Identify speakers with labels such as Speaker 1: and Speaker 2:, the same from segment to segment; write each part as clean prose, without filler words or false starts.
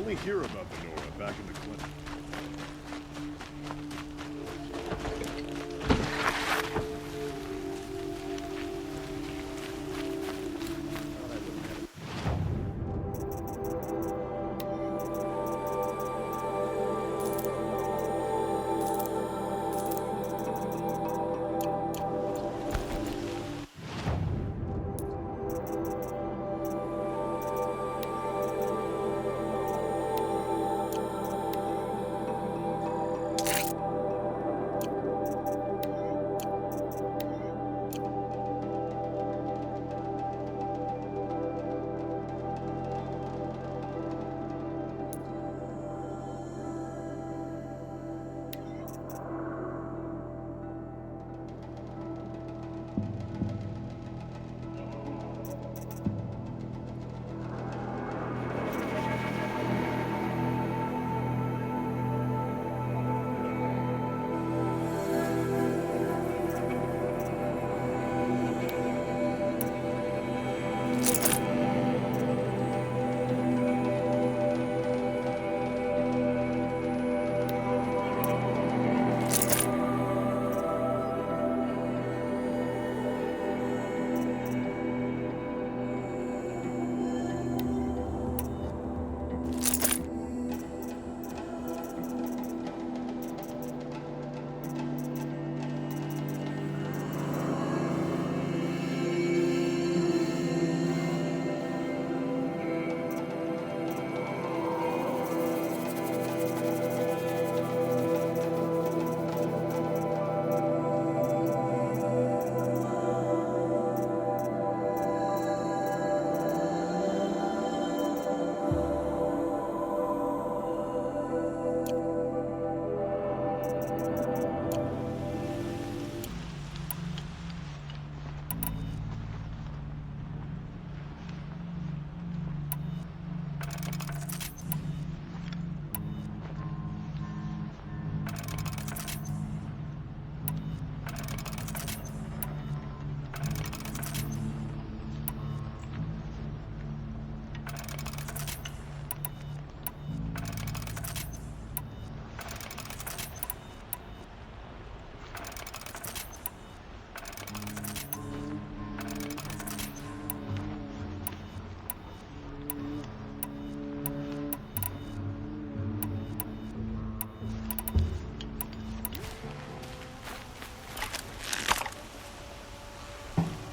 Speaker 1: Only hear about the Nora back in the clinic.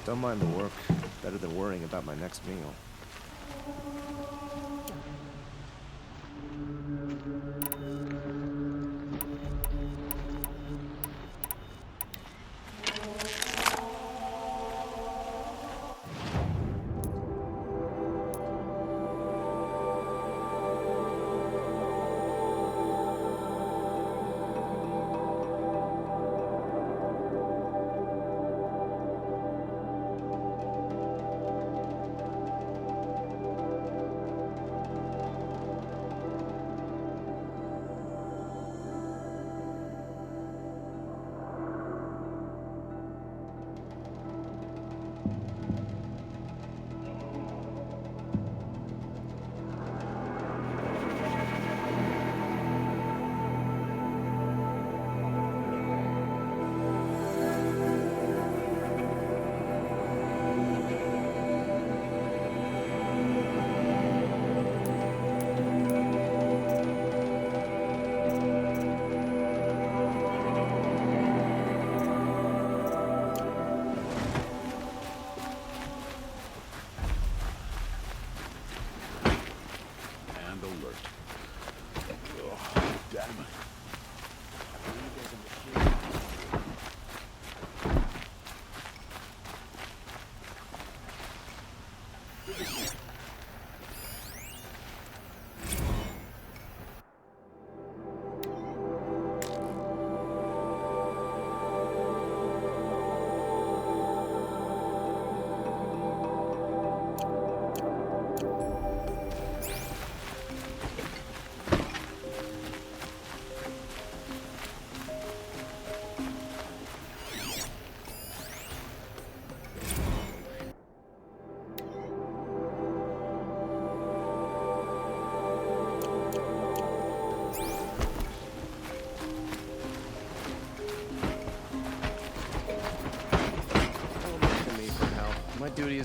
Speaker 2: Don't mind the work. Better than worrying about my next meal.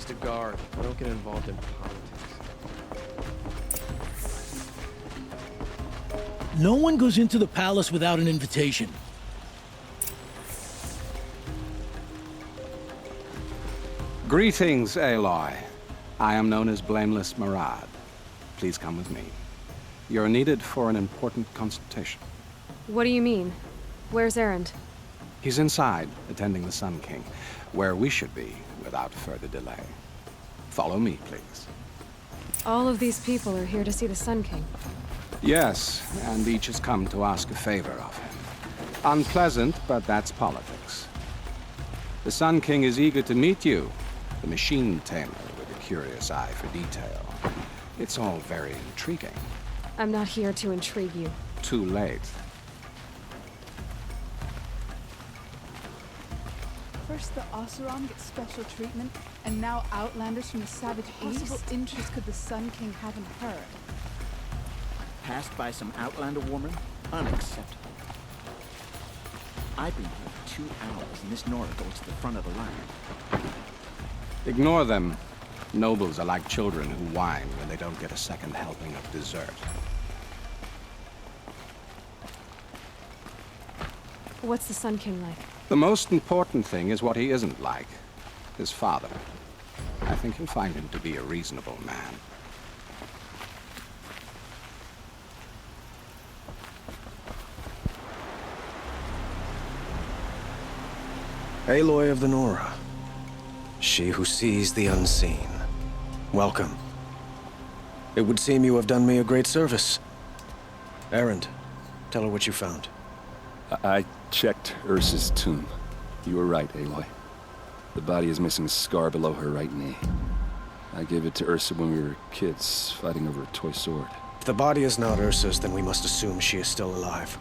Speaker 3: just a guard. I don't get involved in politics.
Speaker 4: No one goes into the palace without an invitation.
Speaker 5: Greetings, Aloy. I am known as Blameless Murad. Please come with me. You're needed for an important consultation.
Speaker 6: What do you mean? Where's Erend?
Speaker 5: He's inside, attending the Sun King, where we should be without further delay. Follow me, please.
Speaker 6: All of these people are here to see the Sun King.
Speaker 5: Yes, and each has come to ask a favor of him. Unpleasant, but that's politics. The Sun King is eager to meet you, the machine tamer with a curious eye for detail. It's all very intriguing.
Speaker 6: I'm not here to intrigue you.
Speaker 5: Too late.
Speaker 7: First the Oseram gets special treatment, and now Outlanders from the Savage East. What possible interest could the Sun King have in her?
Speaker 8: Passed by some Outlander woman? Unacceptable. I've been here for 2 hours, and this Nora goes to the front of the line.
Speaker 5: Ignore them. Nobles are like children who whine when they don't get a second helping of dessert.
Speaker 6: What's the Sun King like?
Speaker 5: The most important thing is what he isn't like. His father. I think you'll find him to be a reasonable man.
Speaker 2: Aloy of the Nora. She who sees the unseen. Welcome. It would seem you have done me a great service. Erend, tell her what you found.
Speaker 1: I checked Ursa's tomb. You were right, Aloy. The body is missing a scar below her right knee. I gave it to Ursa when we were kids, fighting over a toy sword.
Speaker 2: If the body is not Ursa's, then we must assume she is still alive.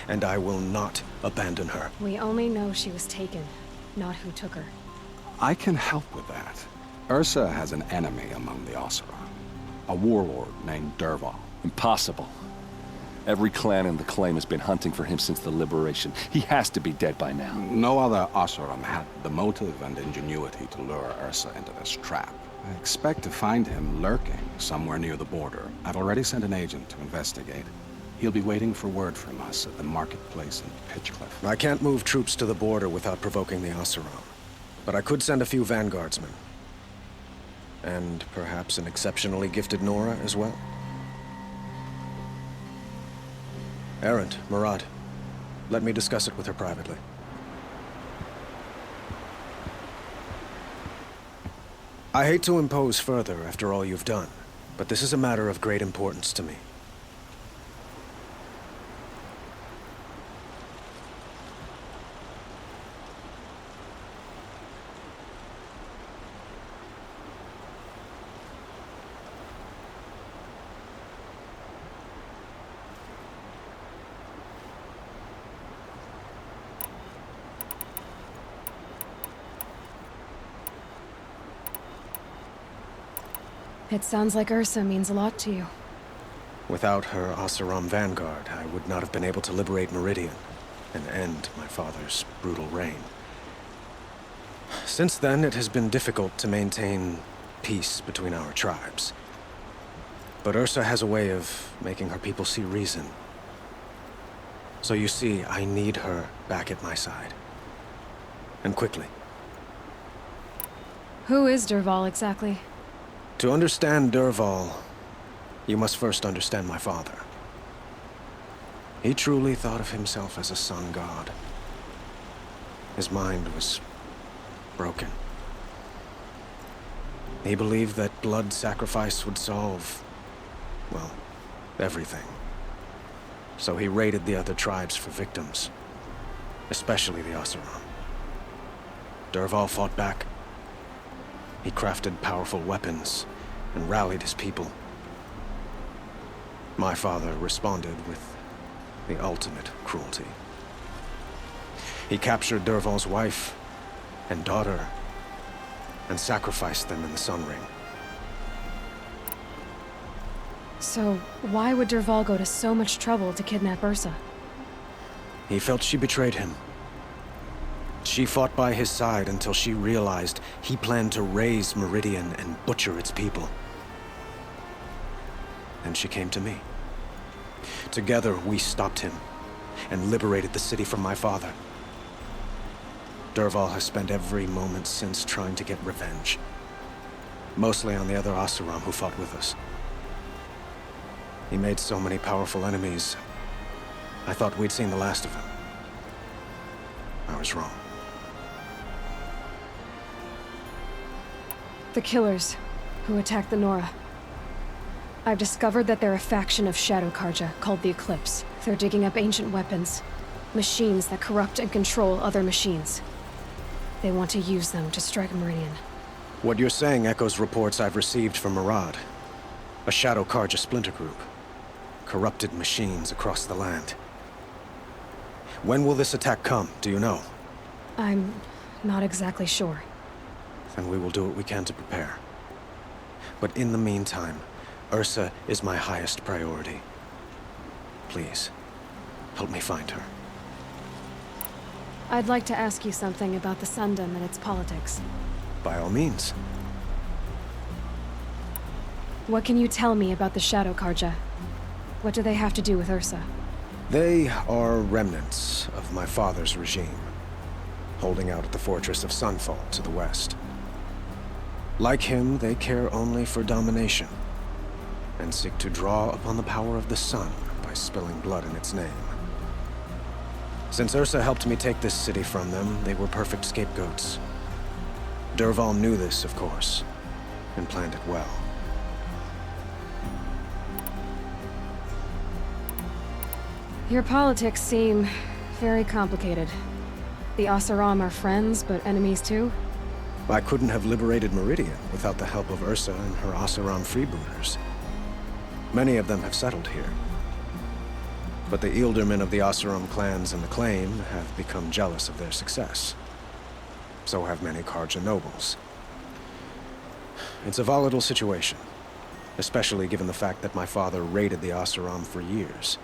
Speaker 2: And I will not abandon her.
Speaker 6: We only know she was taken, not who took her.
Speaker 5: I can help with that. Ursa has an enemy among the Oseram. A warlord named Dervahl.
Speaker 1: Impossible. Every clan in the claim has been hunting for him since the liberation. He has to be dead by now.
Speaker 5: No other Oseram had the motive and ingenuity to lure Ursa into this trap. I expect to find him lurking somewhere near the border. I've already sent an agent to investigate. He'll be waiting for word from us at the marketplace in Pitchcliff.
Speaker 2: I can't move troops to the border without provoking the Oseram. But I could send a few vanguardsmen. And perhaps an exceptionally gifted Nora as well. Erend, Murad, let me discuss it with her privately. I hate to impose further after all you've done, but this is a matter of great importance to me.
Speaker 6: It sounds like Ursa means a lot to you.
Speaker 2: Without her Oseram vanguard, I would not have been able to liberate Meridian and end my father's brutal reign. Since then, it has been difficult to maintain peace between our tribes. But Ursa has a way of making her people see reason. So you see, I need her back at my side. And quickly.
Speaker 6: Who is Dervahl exactly?
Speaker 2: To understand Dervahl, you must first understand my father. He truly thought of himself as a sun god. His mind was broken. He believed that blood sacrifice would solve, well, everything. So he raided the other tribes for victims, especially the Oseram. Dervahl fought back. He crafted powerful weapons and rallied his people. My father responded with the ultimate cruelty. He captured Dervahl's wife and daughter and sacrificed them in the Sun Ring.
Speaker 6: So, why would Dervahl go to so much trouble to kidnap Ursa?
Speaker 2: He felt she betrayed him. She fought by his side until she realized he planned to raise Meridian and butcher its people. And she came to me. Together, we stopped him and liberated the city from my father. Dervahl has spent every moment since trying to get revenge. Mostly on the other Oseram who fought with us. He made so many powerful enemies, I thought we'd seen the last of him. I was wrong.
Speaker 6: The killers who attacked the Nora. I've discovered that they're a faction of Shadow Karja called the Eclipse. They're digging up ancient weapons. Machines that corrupt and control other machines. They want to use them to strike Meridian.
Speaker 2: What you're saying echoes reports I've received from Murad. A Shadow Karja splinter group. Corrupted machines across the land. When will this attack come, do you know?
Speaker 6: I'm not exactly sure.
Speaker 2: Then we will do what we can to prepare. But in the meantime, Ursa is my highest priority. Please, help me find her.
Speaker 6: I'd like to ask you something about the Sundom and its politics.
Speaker 2: By all means.
Speaker 6: What can you tell me about the Shadow Karja? What do they have to do with Ursa?
Speaker 2: They are remnants of my father's regime, holding out at the fortress of Sunfall to the west. Like him, they care only for domination, and seek to draw upon the power of the sun by spilling blood in its name. Since Ursa helped me take this city from them, they were perfect scapegoats. Dervahl knew this, of course, and planned it well.
Speaker 6: Your politics seem very complicated. The Oseram are friends, but enemies too?
Speaker 2: I couldn't have liberated Meridian without the help of Ursa and her Oseram freebooters. Many of them have settled here. But the Ealdormen of the Oseram clans and the Claim have become jealous of their success. So have many Karja nobles. It's a volatile situation, especially given the fact that my father raided the Oseram for years.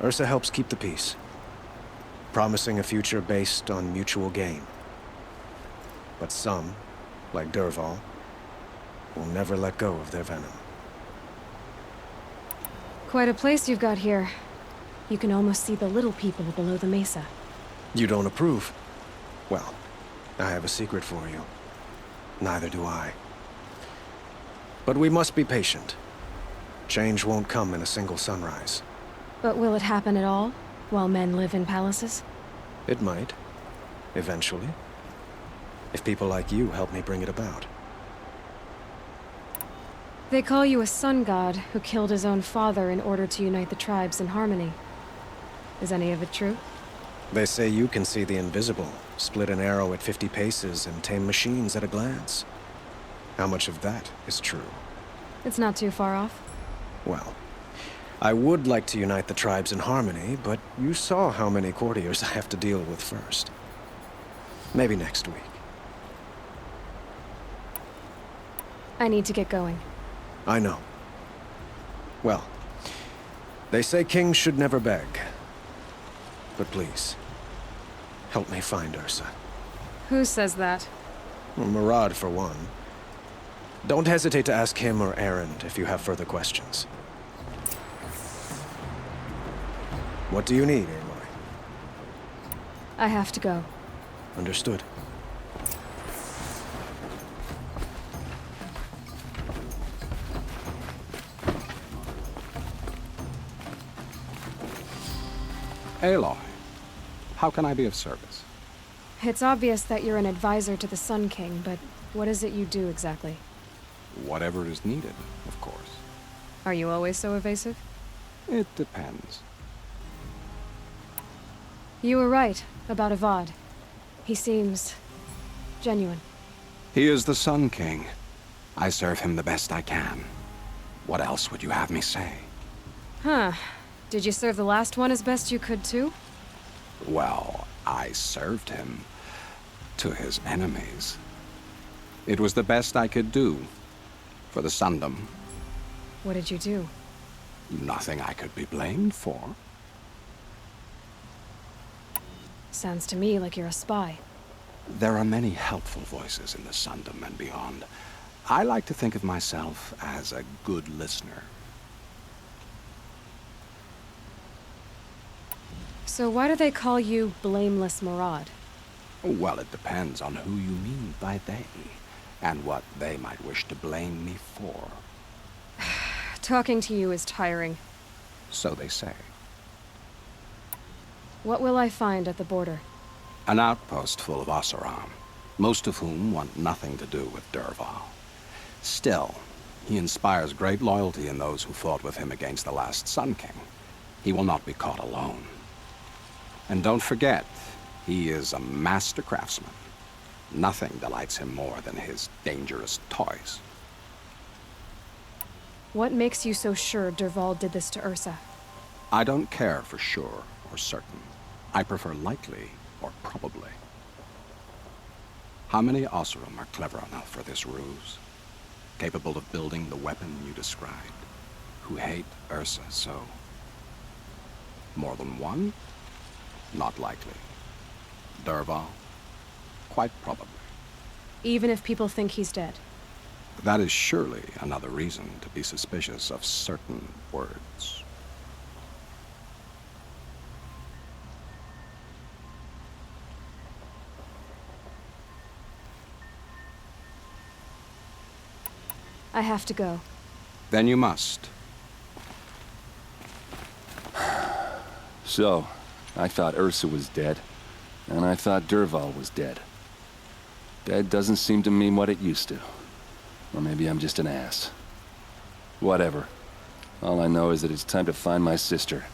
Speaker 2: Ursa helps keep the peace, promising a future based on mutual gain. But some, like Dervahl, will never let go of their venom.
Speaker 6: Quite a place you've got here. You can almost see the little people below the mesa.
Speaker 2: You don't approve? Well, I have a secret for you. Neither do I. But we must be patient. Change won't come in a single sunrise.
Speaker 6: But will it happen at all, while men live in palaces?
Speaker 2: It might. Eventually. If people like you help me bring it about.
Speaker 6: They call you a sun god who killed his own father in order to unite the tribes in harmony. Is any of it true?
Speaker 2: They say you can see the invisible, split an arrow at 50 paces, and tame machines at a glance. How much of that is true?
Speaker 6: It's not too far off.
Speaker 2: Well, I would like to unite the tribes in harmony, but you saw how many courtiers I have to deal with first. Maybe next week.
Speaker 6: I need to get going.
Speaker 2: I know. Well, they say kings should never beg. But please, help me find Ursa.
Speaker 6: Who says that?
Speaker 2: Well, Murad, for one. Don't hesitate to ask him or Erend if you have further questions. What do you need, Aloy?
Speaker 6: I have to go.
Speaker 2: Understood.
Speaker 5: Aloy, how can I be of service?
Speaker 6: It's obvious that you're an advisor to the Sun King, but what is it you do exactly?
Speaker 5: Whatever is needed, of course.
Speaker 6: Are you always so evasive?
Speaker 5: It depends.
Speaker 6: You were right about Avad. He seems genuine.
Speaker 5: He is the Sun King. I serve him the best I can. What else would you have me say?
Speaker 6: Huh. Did you serve the last one as best you could, too?
Speaker 5: Well, I served him to his enemies. It was the best I could do for the Sundom.
Speaker 6: What did you do?
Speaker 5: Nothing I could be blamed for.
Speaker 6: Sounds to me like you're a spy.
Speaker 5: There are many helpful voices in the Sundom and beyond. I like to think of myself as a good listener.
Speaker 6: So why do they call you Blameless Murad?
Speaker 5: Well, it depends on who you mean by they, and what they might wish to blame me for.
Speaker 6: Talking to you is tiring.
Speaker 5: So they say.
Speaker 6: What will I find at the border?
Speaker 5: An outpost full of Oseram, most of whom want nothing to do with Dervahl. Still, he inspires great loyalty in those who fought with him against the last Sun King. He will not be caught alone. And don't forget, he is a master craftsman. Nothing delights him more than his dangerous toys.
Speaker 6: What makes you so sure Dervahl did this to Ursa?
Speaker 5: I don't care for sure or certain. I prefer likely or probably. How many Oseram are clever enough for this ruse? Capable of building the weapon you described? Who hate Ursa so? More than one? Not likely. Dervahl? Quite probably.
Speaker 6: Even if people think he's dead?
Speaker 5: That is surely another reason to be suspicious of certain words.
Speaker 6: I have to go.
Speaker 5: Then you must.
Speaker 1: So, I thought Ursa was dead, and I thought Dervahl was dead. Dead doesn't seem to mean what it used to. Or maybe I'm just an ass. Whatever. All I know is that it's time to find my sister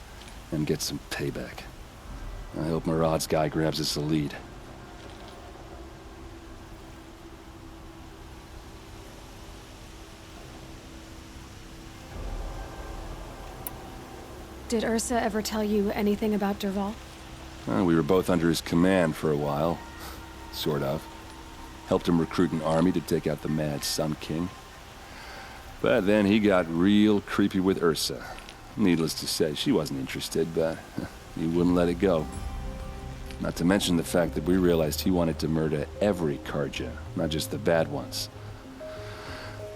Speaker 1: and get some payback. I hope Murad's guy grabs us a lead.
Speaker 6: Did Ursa ever tell you anything about Dervahl?
Speaker 1: Well, we were both under his command for a while. Sort of. Helped him recruit an army to take out the mad Sun King. But then he got real creepy with Ursa. Needless to say, she wasn't interested, but he wouldn't let it go. Not to mention the fact that we realized he wanted to murder every Karja, not just the bad ones.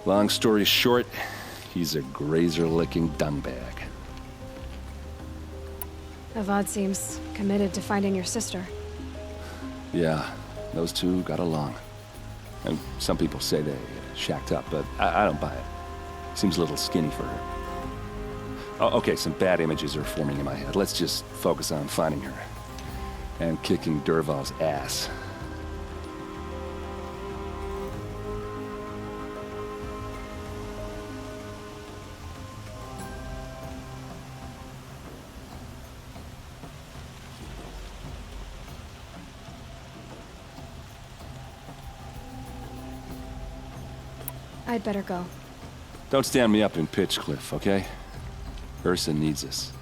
Speaker 1: Long story short, he's a grazer-licking dungbag.
Speaker 6: Avad seems committed to finding your sister.
Speaker 1: Yeah, those two got along. And some people say they shacked up, but I don't buy it. Seems a little skinny for her. Oh, okay, some bad images are forming in my head. Let's just focus on finding her. And kicking Dervahl's ass.
Speaker 6: I'd better go.
Speaker 1: Don't stand me up in Pitchcliff, okay? Ursa needs us.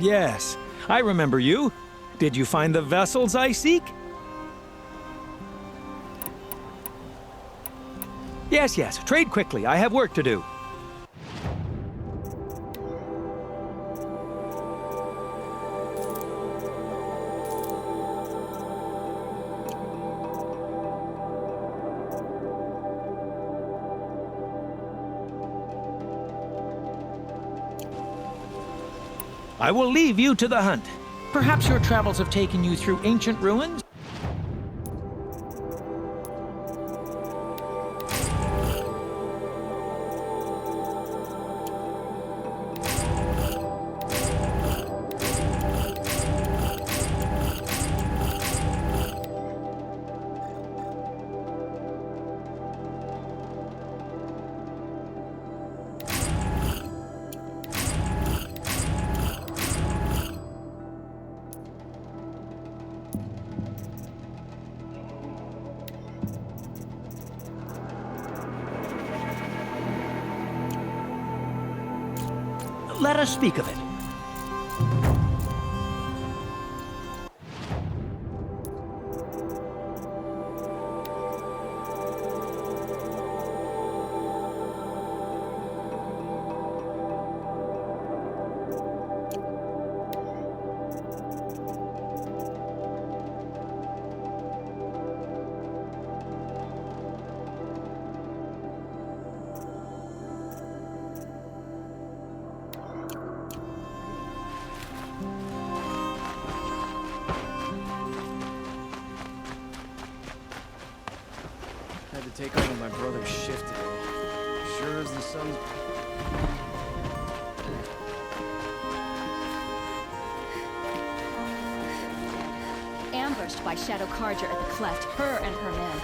Speaker 9: yes. I remember you. Did you find the vessels I seek? Yes, yes. Trade quickly. I have work to do. I will leave you to the hunt. Perhaps your travels have taken you through ancient ruins? Let us speak of it.
Speaker 3: Had to take over my brother's shift today. Sure as the sun's...
Speaker 10: Ambushed by Shadow Carja at the cleft, her and her men.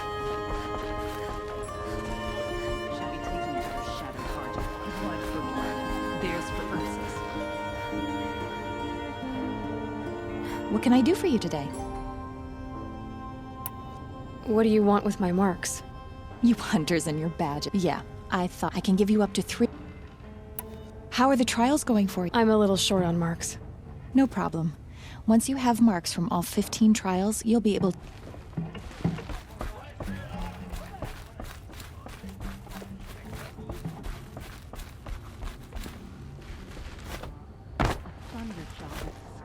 Speaker 10: Shall be taking it for Shadow Carja. Blood for blood. Theirs for Ursa's.
Speaker 11: What can I do for you today?
Speaker 6: What do you want with my marks?
Speaker 11: You hunters and your badges. Yeah, I thought I can give you up to 3. How are the trials going for you?
Speaker 6: I'm a little short on marks.
Speaker 11: No problem. Once you have marks from all 15 trials, you'll be able...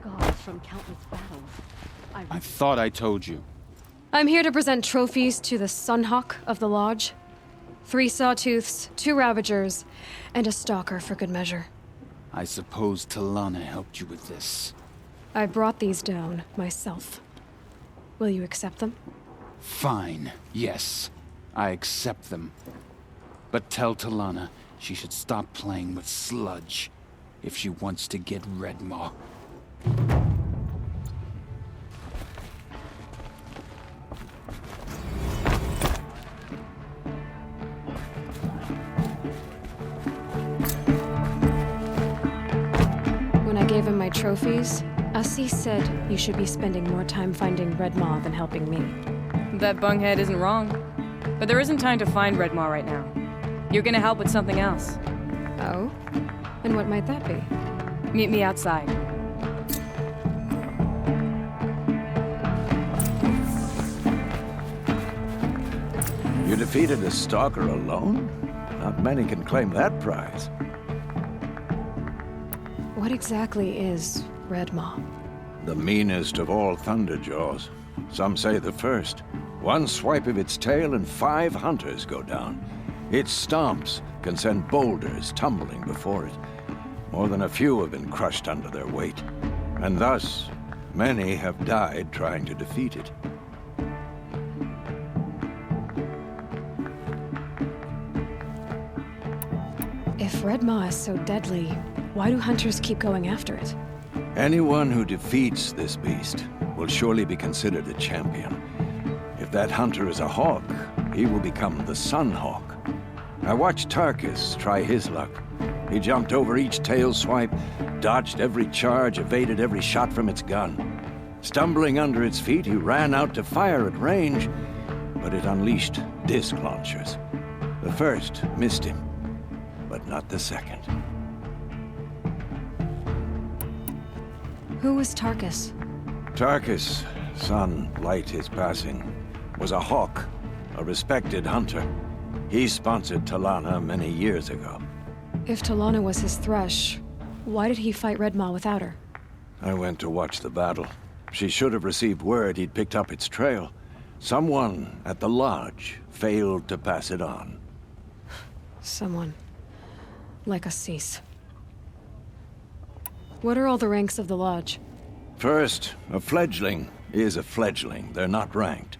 Speaker 10: Scars from countless battles.
Speaker 5: I thought I told you.
Speaker 6: I'm here to present trophies to the Sunhawk of the Lodge. 3 Sawtooths, 2 Ravagers, and a Stalker for good measure.
Speaker 5: I suppose Talana helped you with this.
Speaker 6: I brought these down myself. Will you accept them?
Speaker 5: Fine, yes. I accept them. But tell Talana she should stop playing with sludge if she wants to get Redmaw.
Speaker 6: When I gave him my trophies, Ussie said you should be spending more time finding Redmaw than helping me.
Speaker 12: That bunghead isn't wrong. But there isn't time to find Redmaw right now. You're gonna help with something else.
Speaker 6: Oh? And what might that be?
Speaker 12: Meet me outside.
Speaker 13: You defeated a stalker alone? Not many can claim that prize.
Speaker 6: What exactly is Redmaw?
Speaker 13: The meanest of all Thunderjaws. Some say the first. One swipe of its tail and 5 hunters go down. Its stomps can send boulders tumbling before it. More than a few have been crushed under their weight. And thus, many have died trying to defeat it.
Speaker 6: If Redmaw is so deadly, why do hunters keep going after it?
Speaker 13: Anyone who defeats this beast will surely be considered a champion. If that hunter is a hawk, he will become the Sunhawk. I watched Tarkus try his luck. He jumped over each tail swipe, dodged every charge, evaded every shot from its gun. Stumbling under its feet, he ran out to fire at range, but it unleashed disc launchers. The first missed him, but not the second.
Speaker 6: Who was Tarkus?
Speaker 13: Tarkus, son Light his passing, was a hawk, a respected hunter. He sponsored Talana many years ago.
Speaker 6: If Talana was his thrush, why did he fight Red Maw without her?
Speaker 13: I went to watch the battle. She should have received word he'd picked up its trail. Someone at the lodge failed to pass it on.
Speaker 6: Someone. Like a cease. What are all the ranks of the lodge?
Speaker 13: First, a fledgling is a fledgling. They're not ranked,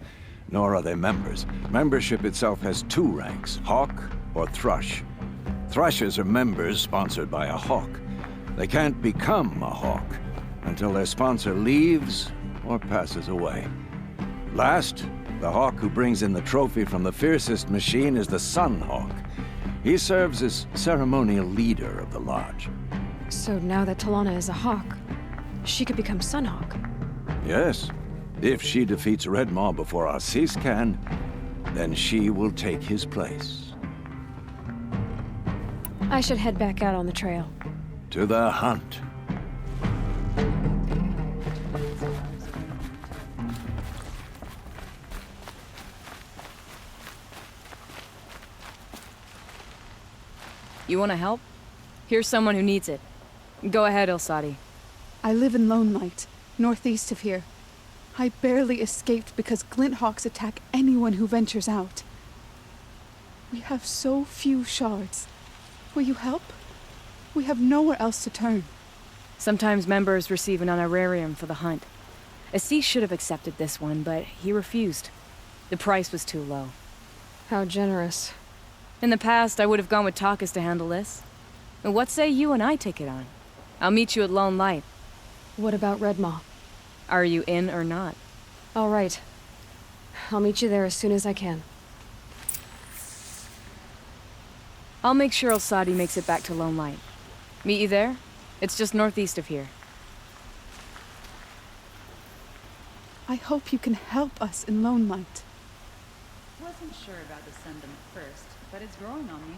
Speaker 13: nor are they members. Membership itself has 2 ranks, hawk or thrush. Thrushes are members sponsored by a hawk. They can't become a hawk until their sponsor leaves or passes away. Last, the hawk who brings in the trophy from the fiercest machine is the Sun Hawk. He serves as ceremonial leader of the lodge.
Speaker 6: So now that Talana is a hawk, she could become Sunhawk.
Speaker 13: Yes. If she defeats Red Maw before Assis can, then she will take his place.
Speaker 6: I should head back out on the trail.
Speaker 13: To the hunt.
Speaker 12: You want to help? Here's someone who needs it. Go ahead, Ilsadi.
Speaker 7: I live in Lone Light, northeast of here. I barely escaped because Glint Hawks attack anyone who ventures out. We have so few shards. Will you help? We have nowhere else to turn.
Speaker 12: Sometimes members receive an honorarium for the hunt. Assis should have accepted this one, but he refused. The price was too low.
Speaker 6: How generous.
Speaker 12: In the past, I would have gone with Tarkus to handle this. But what say you and I take it on? I'll meet you at Lone Light.
Speaker 6: What about Red Maw?
Speaker 12: Are you in or not?
Speaker 6: All right. I'll meet you there as soon as I can.
Speaker 12: I'll make sure Ilsadi makes it back to Lone Light. Meet you there? It's just northeast of here.
Speaker 7: I hope you can help us in Lone Light.
Speaker 10: Wasn't sure about the sentiment first, but it's growing on me.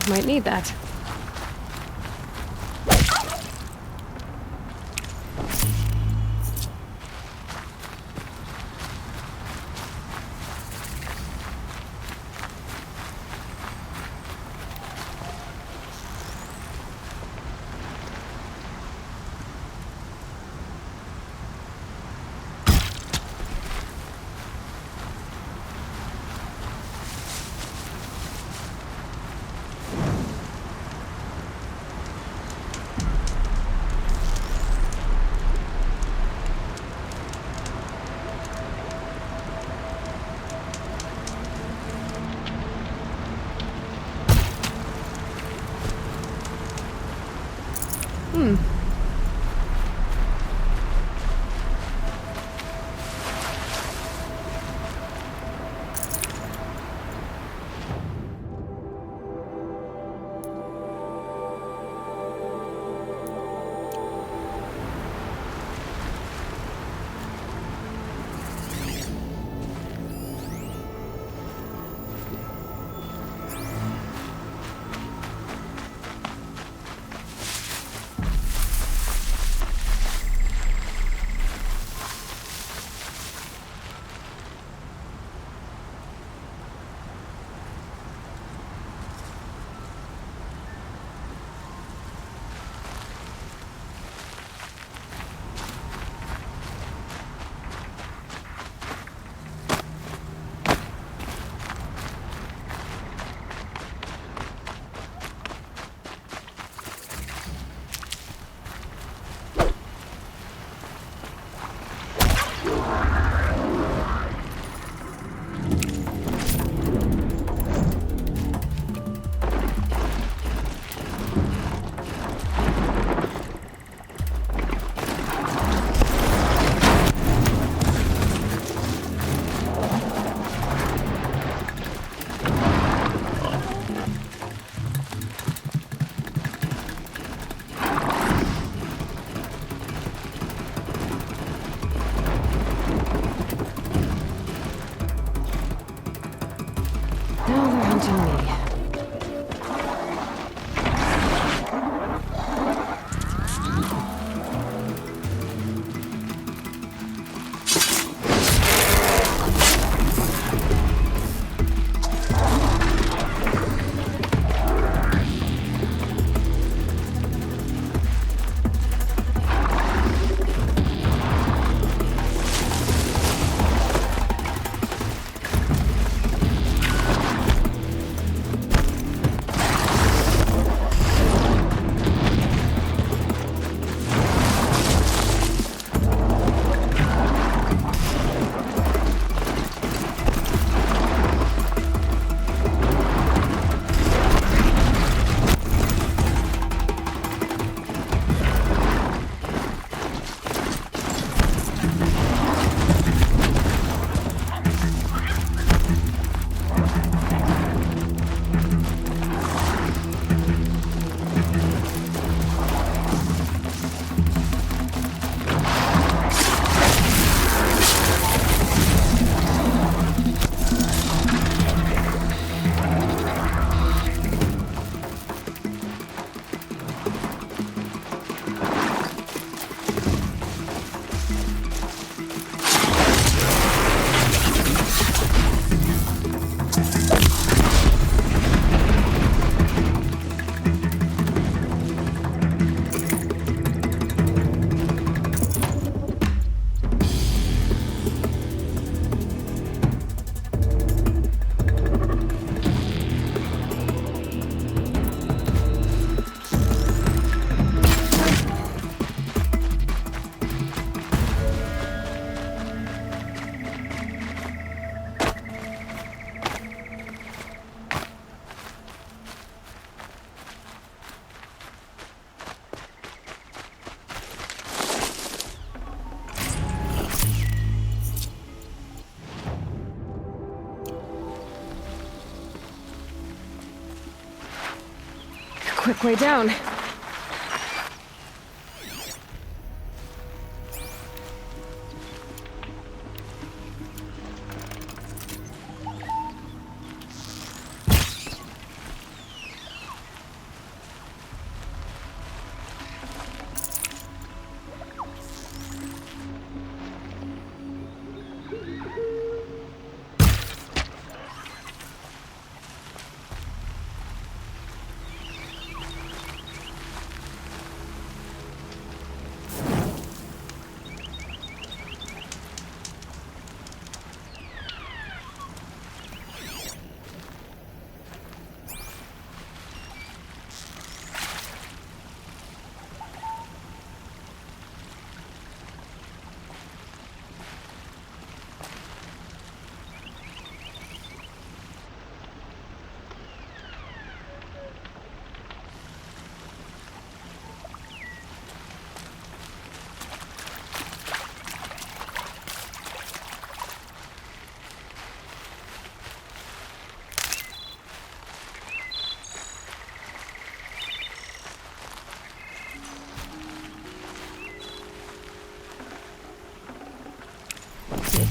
Speaker 6: Might need that. Quick way down.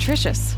Speaker 12: nutritious.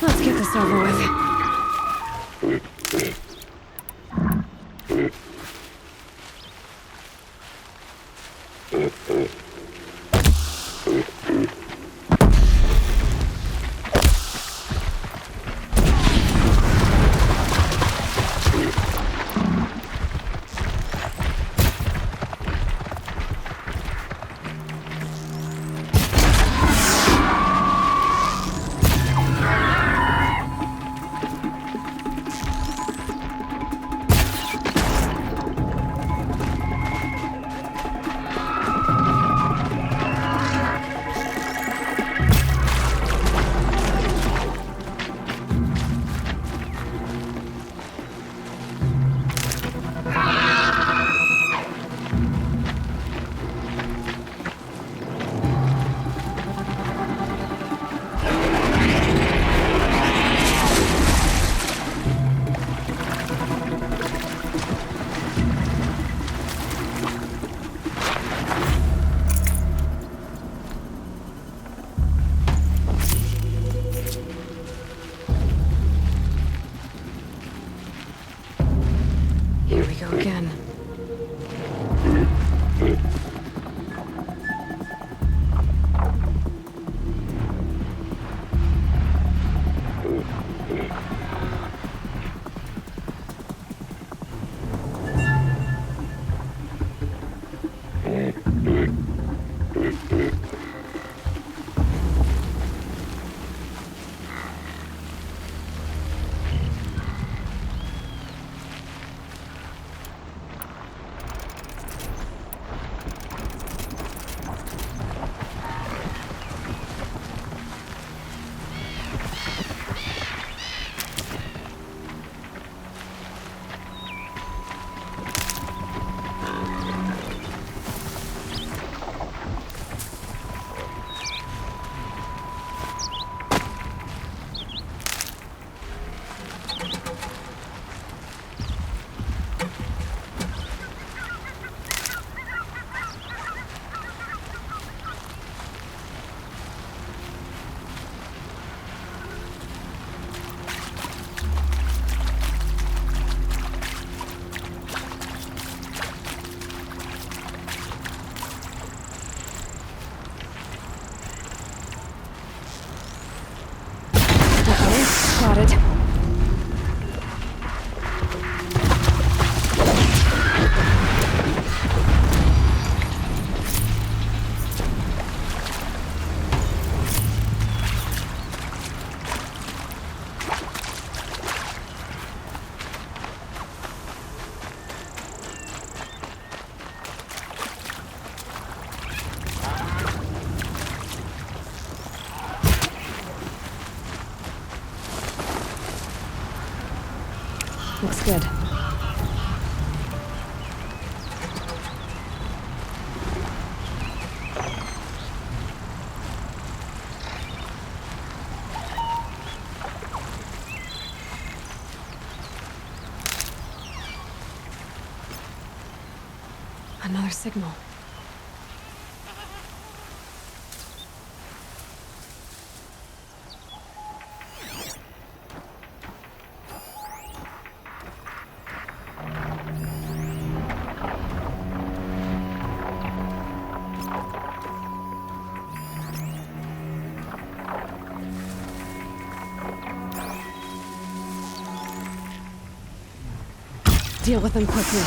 Speaker 12: Let's get this over with.
Speaker 6: Good. Another signal. Deal with them quickly.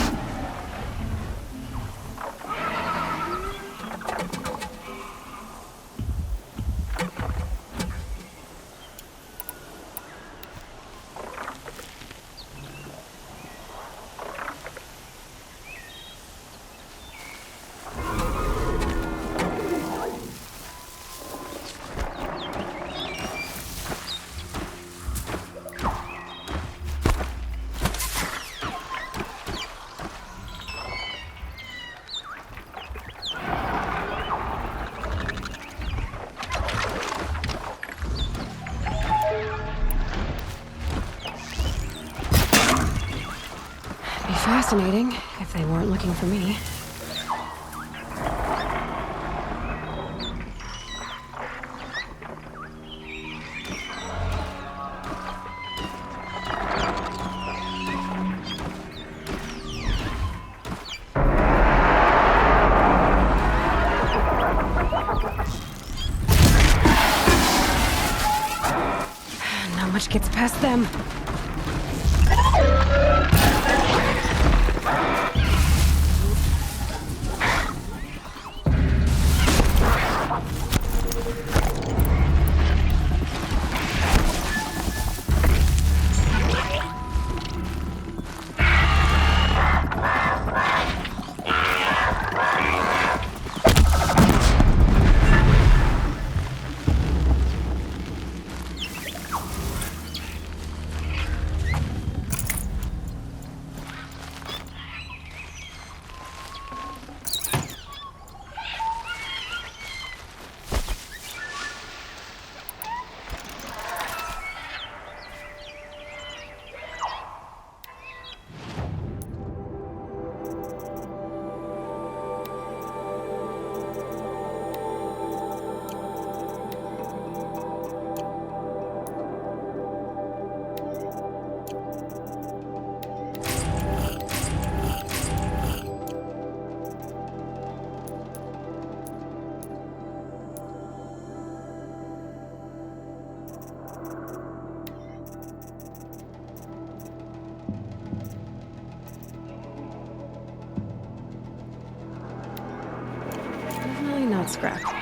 Speaker 6: Fascinating, if they weren't looking for me. Not much gets past them. Not scrapped.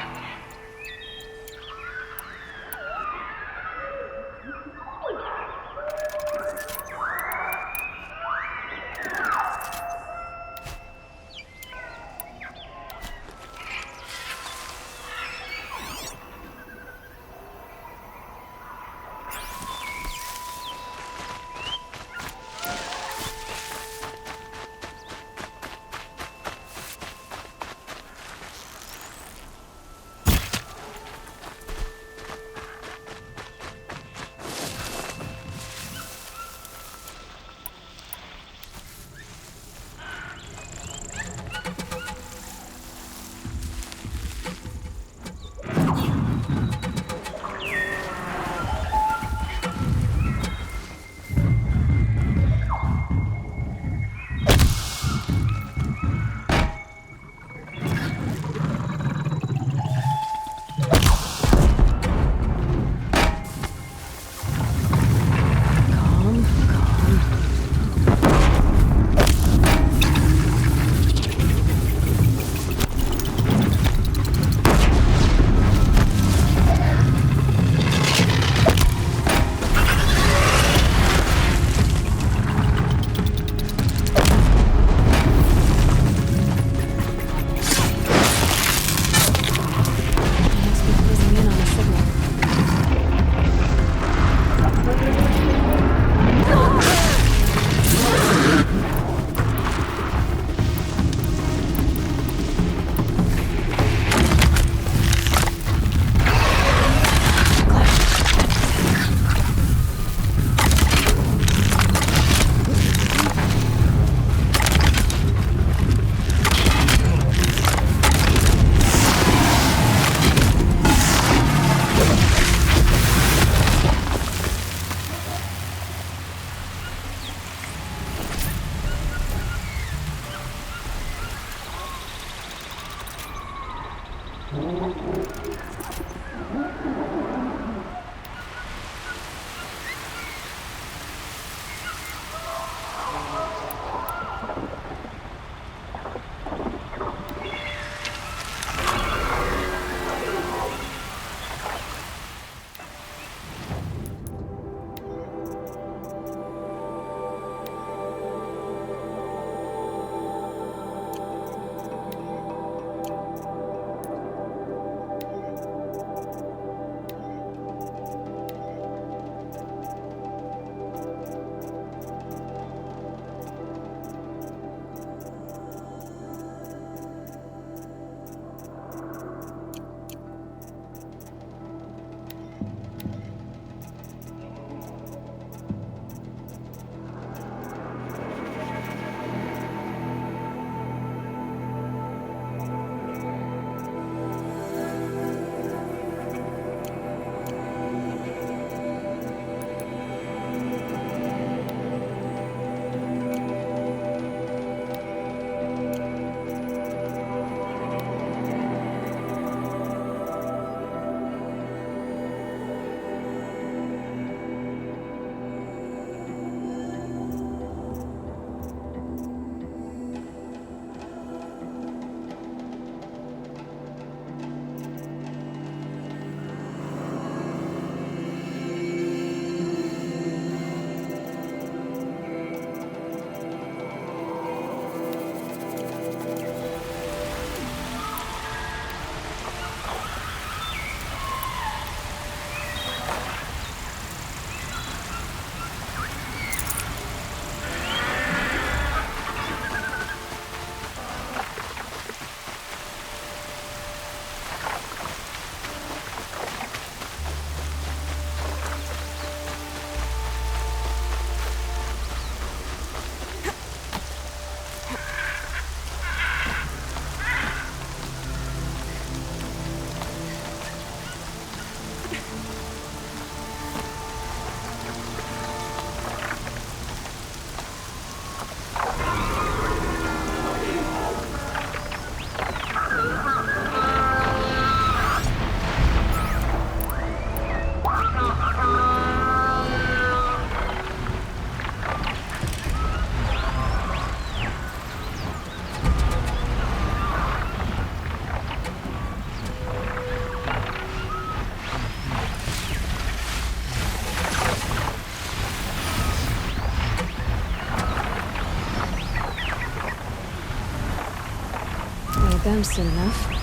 Speaker 6: Them soon enough.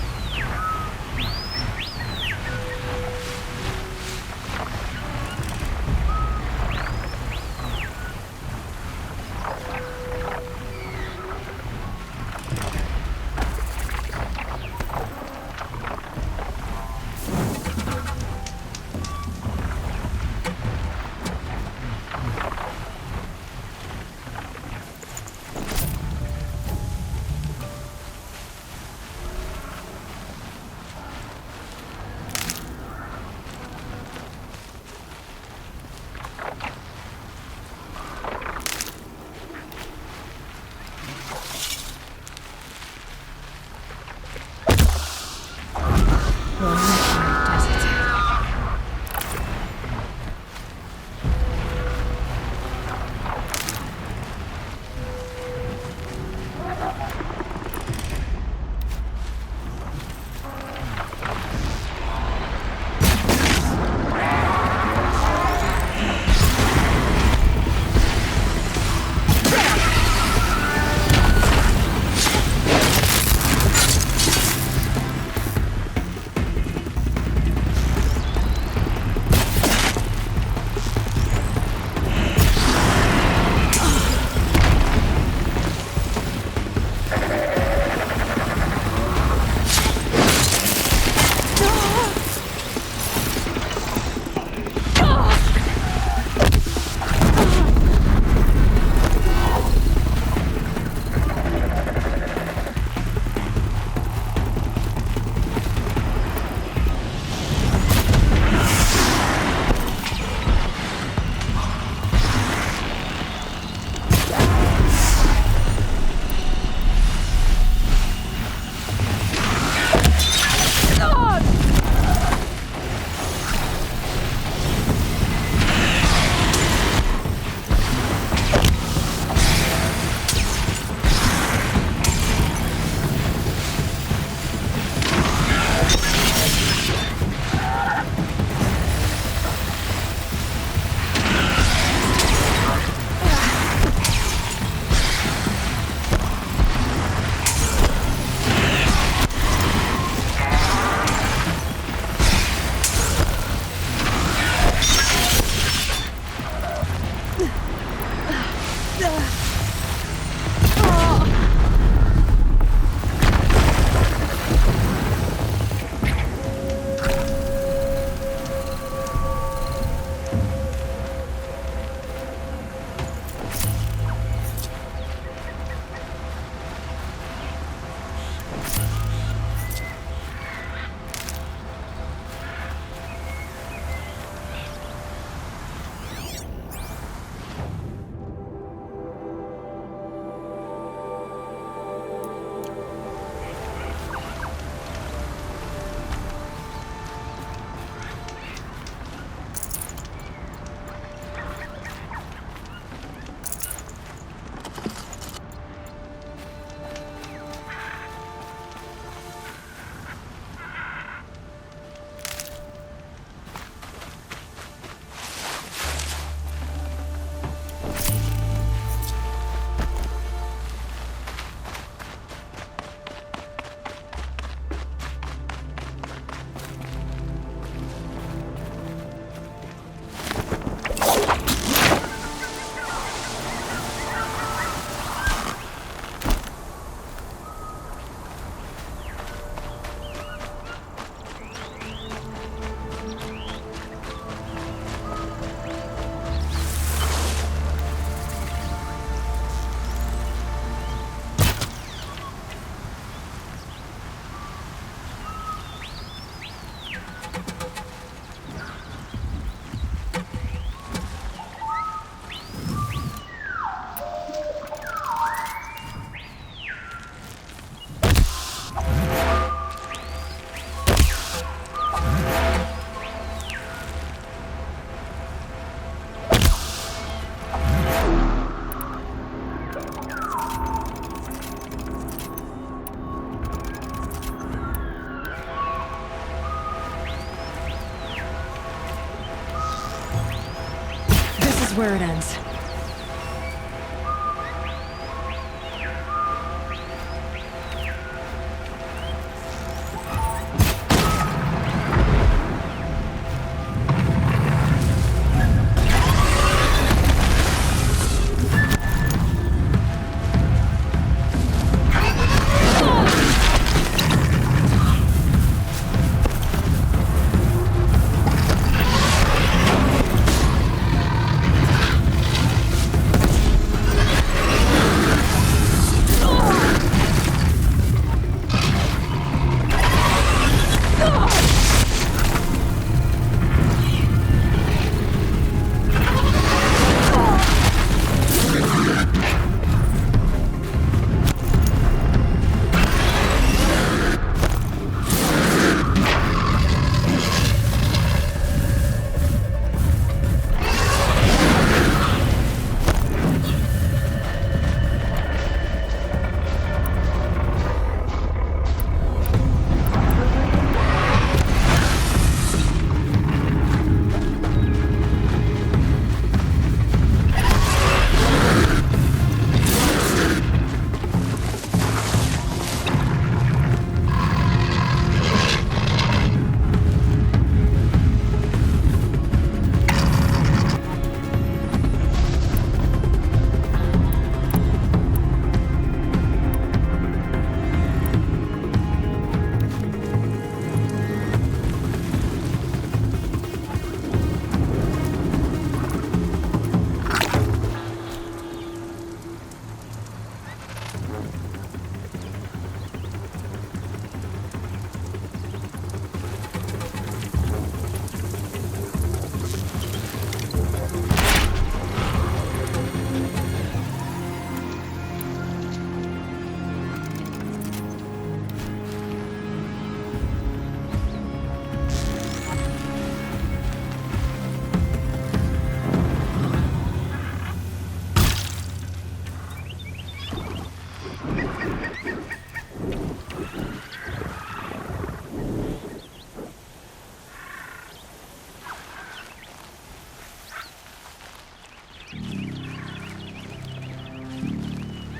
Speaker 6: where it ends.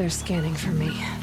Speaker 6: They're scanning for me.